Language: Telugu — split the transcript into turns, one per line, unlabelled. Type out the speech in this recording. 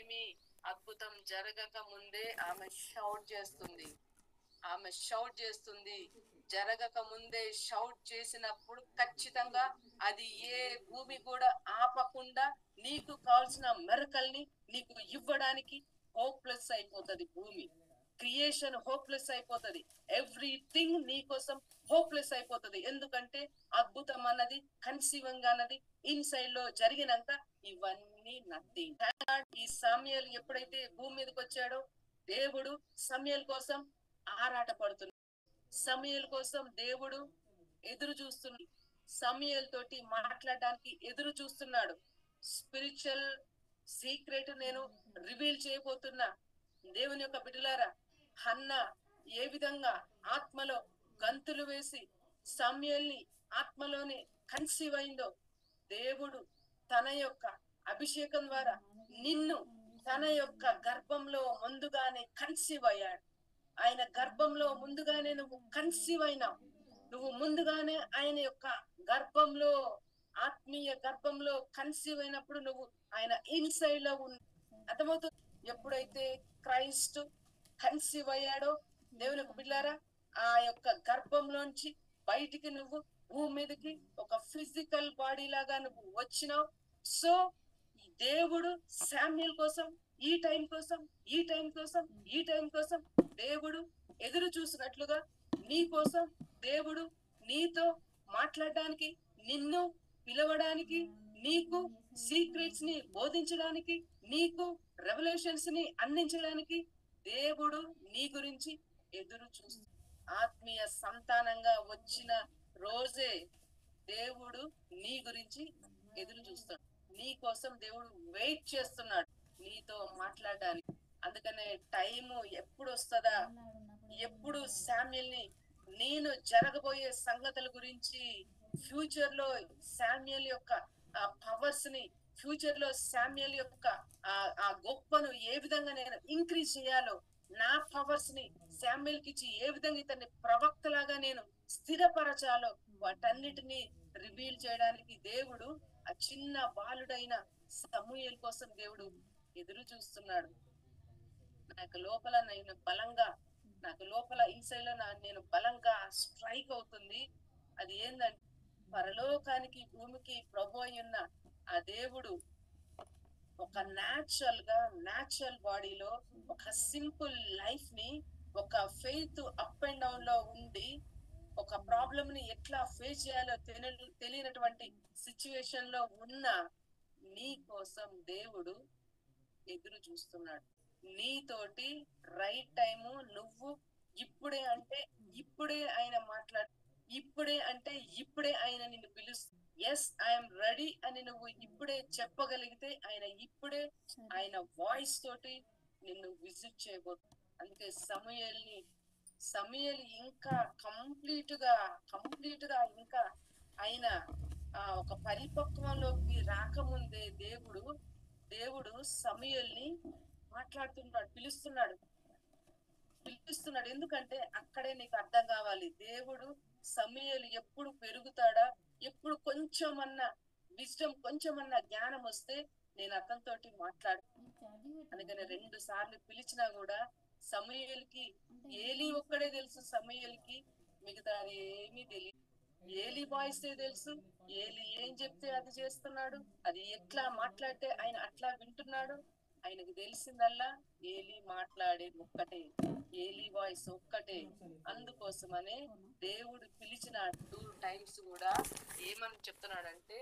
ఏమి అద్భుతం జరగక ముందే ఆమె షౌట్ చేస్తుంది. ఆమె షౌట్ చేస్తుంది. జరగక ముందే షౌట్ చేసినప్పుడు ఖచ్చితంగా అది ఏ భూమి కూడా ఆపకుండా నీకు కావాల్సిన మెరకల్ని నీకు ఇవ్వడానికి హోప్లెస్ అయిపోతుంది. భూమి క్రియేషన్ హోప్లెస్ అయిపోతుంది. ఎవ్రీథింగ్ నీ కోసం హోప్లెస్ అయిపోతుంది. ఎందుకంటే అద్భుతం అన్నది కన్సీవింగ్ అన్నది ఇన్సైడ్ లో జరిగినాక ఇవన్నీ నథింగ్. ఈ సమయలు ఎప్పుడైతే భూమి మీదకి వచ్చాడో దేవుడు సమయల కోసం ఆరాట పడుతున్నాడు. సమయల కోసం దేవుడు ఎదురు చూస్తున్నాడు. సమయల తోటి మాట్లాడడానికి ఎదురు చూస్తున్నాడు. స్పిరిచువల్ సీక్రెట్ నేను రివీల్ చేయబోతున్నా. దేవుని యొక్క బిడ్డలారా, హన్న ఏ విధంగా ఆత్మలో గంతులు వేసి సమయల్ని ఆత్మలోనే కన్సీవ్ అయిందో, దేవుడు తన యొక్క అభిషేకం ద్వారా నిన్ను తన యొక్క గర్భంలో ముందుగానే కన్సీవ్ అయ్యాడు. ఆయన గర్భంలో ముందుగానే నువ్వు కన్సీవ్ అయినావు. నువ్వు ముందుగానే ఆయన యొక్క గర్భంలో, ఆత్మీయ గర్భంలో కన్సీవ్ అయినప్పుడు నువ్వు ఆయన ఇన్సైడ్ లో అర్థమవుతుంది. ఎప్పుడైతే క్రైస్ట్ కన్సీవ్ అయ్యాడో దేవుని యొక్క బిడ్డలారా, ఆ యొక్క గర్భంలోంచి బయటికి నువ్వు భూమి మీదకి ఒక ఫిజికల్ బాడీ లాగా నువ్వు వచ్చినావు. సో దేవుడు శామ్యుయల్ కోసం, ఈ టైం కోసం, ఈ టైం కోసం, ఈ టైం కోసం దేవుడు ఎదురు చూసినట్లుగా నీ కోసం దేవుడు నీతో మాట్లాడడానికి, నిన్ను పిలవడానికి, నీకు సీక్రెట్స్ ని బోధించడానికి, నీకు రెవల్యూషన్స్ ని అందించడానికి దేవుడు నీ గురించి ఎదురు చూస్తూ ఆత్మీయ సంతానంగా వచ్చిన రోజే దేవుడు నీ గురించి ఎదురు చూస్తాడు. నీ కోసం దేవుడు వెయిట్ చేస్తున్నాడు నీతో మాట్లాడడానికి. అందుకనే టైము ఎప్పుడు వస్తుందా, ఎప్పుడు శామ్యుయల్ ని, నేను జరగబోయే సంగతుల గురించి, ఫ్యూచర్ లో శామ్యుయల్ యొక్క పవర్స్ ని, ఫ్యూచర్ లో శామ్యుయల్ యొక్క ఆ గొప్పను ఏ విధంగా నేను ఇంక్రీజ్ చేయాలో, నా పవర్స్ ని శామ్యుయల్ కి ఇచ్చి ఏ విధంగా ఇతన్ని ప్రవక్తలాగా నేను స్థిరపరచాలో, వాటన్నిటిని రివీల్ చేయడానికి దేవుడు ఆ చిన్న బాలుడైన సమూయేలు కోసం దేవుడు ఎదురు చూస్తున్నాడు. నాకు లోపల నేను బలంగా, నాకు లోపల ఇన్సైడ్ లో నేను బలంగా స్ట్రైక్ అవుతుంది. అది ఏంటంటే, పరలోకానికి భూమికి ప్రభు అయ్యున్న ఆ దేవుడు ఒక న్యాచురల్ బాడీలో ఒక సింపుల్ లైఫ్ ని, ఒక ఫెయిత్ అప్ అండ్ డౌన్ లో ఉండి, ఒక ప్రాబ్లం ని ఎట్లా ఫేస్ చేయాలో తెలియనటువంటి సిచ్యువేషన్ లో ఉన్న నీ కోసం దేవుడు ఎదురు చూస్తున్నాడు. నీతోటి రైట్ టైము, నువ్వు ఇప్పుడే అంటే ఇప్పుడే ఆయన మాట్లాడు, ఇప్పుడే అంటే ఇప్పుడే ఆయన నిన్ను పిలుస్తు. ఎస్ ఐఎమ్ రెడీ అని నువ్వు ఇప్పుడే చెప్పగలిగితే ఆయన ఇప్పుడే ఆయన వాయిస్ తోటి నిన్ను విజిట్ చేయబోతు. అందుకే సమూయేలు ఇంకా కంప్లీట్ గా ఇంకా ఆయన ఒక పరిపక్వంలోకి రాకముందే దేవుడు సమూయేలుని మాట్లాడుతున్నాడు, పిలుస్తున్నాడు. ఎందుకంటే అక్కడే నీకు అర్థం కావాలి, దేవుడు సమూయేలు ఎప్పుడు పెరుగుతాడా, ఎప్పుడు కొంచెమన్నా విజ్డమ్, కొంచెమన్నా జ్ఞానం వస్తే నేను అతనితోటి మాట్లాడు. అందుకని 2 సార్లు పిలిచినా కూడా సమూయేలుకి ఏలీ ఒక్కడే తెలుసు. సమూయేలుకి మిగతా ఏమీ తెలియదు. ఏలీ వాయిసే తెలుసు. ఏలీ ఏం చెప్తే అది చేస్తున్నాడు, అది ఎట్లా మాట్లాడితే ఆయన అట్లా వింటున్నాడు. ఆయనకు తెలిసిందల్లా ఏలీ మాట్లాడేది ఒక్కటే, ఏలీ వాయిస్ ఒక్కటే. అందుకోసమనే దేవుడు పిలిచిన 2 times కూడా ఏమని చెప్తున్నాడంటే,